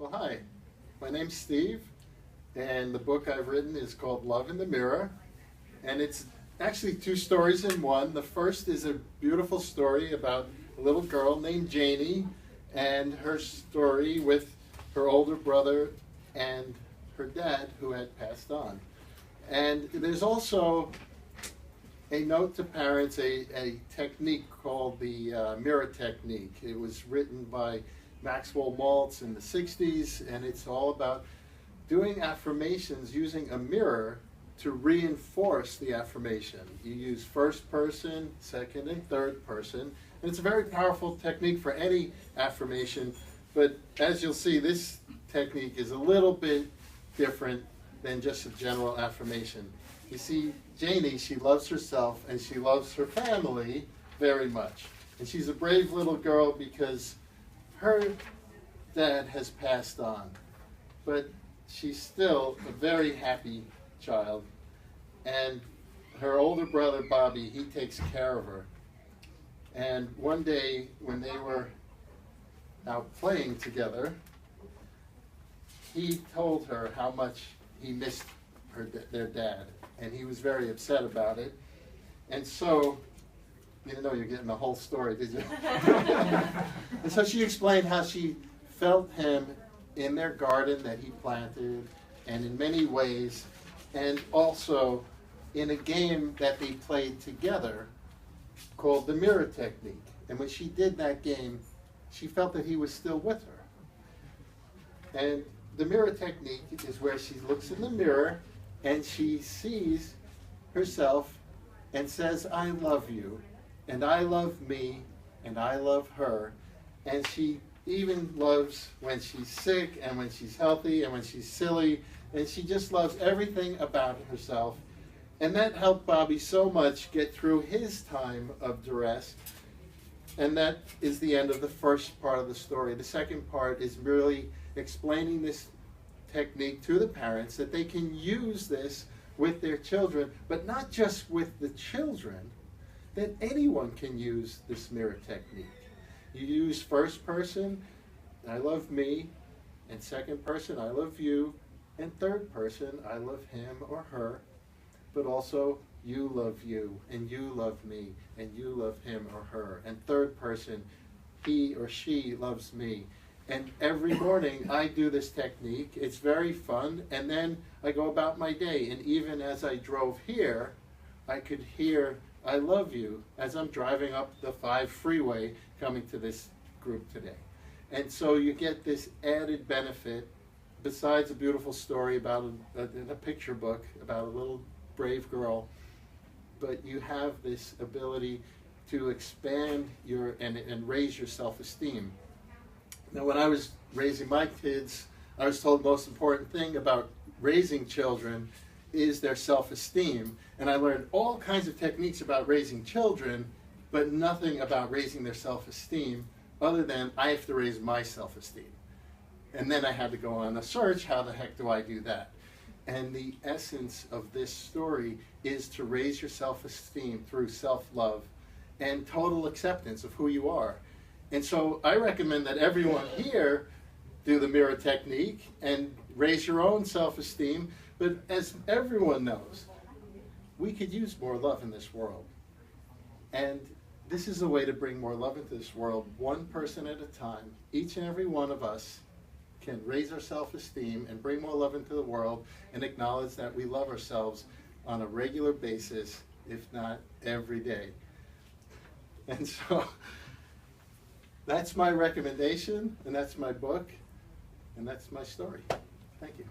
Well, hi, my name's Steve, and the book I've written is called Love in the Mirror, and it's actually two stories in one. The first is a beautiful story about a little girl named Janie and her story with her older brother and her dad who had passed on. And there's also a note to parents, a technique called the mirror technique. It was written by Maxwell Maltz in the 60s, and it's all about doing affirmations using a mirror to reinforce the affirmation. You use first person, second, and third person. And it's a very powerful technique for any affirmation, but as you'll see, this technique is a little bit different than just a general affirmation. You see, Janie, she loves herself and she loves her family very much. And she's a brave little girl because her dad has passed on, but she's still a very happy child. And her older brother, Bobby, he takes care of her. And one day when they were out playing together, he told her how much he missed their dad, and he was very upset about it. And so, you didn't know you're getting the whole story, did you? And so she explained how she felt him in their garden that he planted, and in many ways, and also in a game that they played together called the mirror technique. And when she did that game, she felt that he was still with her. And the mirror technique is where she looks in the mirror and she sees herself and says, I love you, and I love me, and I love her. And she even loves when she's sick and when she's healthy and when she's silly, and she just loves everything about herself. And that helped Bobby so much get through his time of duress. And that is the end of the first part of the story. The second part is really explaining this technique to the parents, that they can use this with their children, but not just with the children, that anyone can use this mirror technique. You use first person, I love me, and second person, I love you, and third person, I love him or her, but also you love you, and you love me, and you love him or her, and third person, he or she loves me. And every morning I do this technique. It's very fun, and then I go about my day, and even as I drove here, I could hear I love you as I'm driving up the 5 freeway coming to this group today. And so you get this added benefit, besides a beautiful story about in a picture book about a little brave girl, but you have this ability to expand your and raise your self-esteem. Now, when I was raising my kids, I was told the most important thing about raising children is their self-esteem. And I learned all kinds of techniques about raising children, but nothing about raising their self-esteem, other than I have to raise my self-esteem. And then I had to go on a search, how the heck do I do that? And the essence of this story is to raise your self-esteem through self-love and total acceptance of who you are. And so I recommend that everyone here do the mirror technique and raise your own self-esteem. But as everyone knows, we could use more love in this world. And this is a way to bring more love into this world, one person at a time. Each and every one of us can raise our self-esteem and bring more love into the world and acknowledge that we love ourselves on a regular basis, if not every day. And so that's my recommendation, and that's my book, and that's my story. Thank you.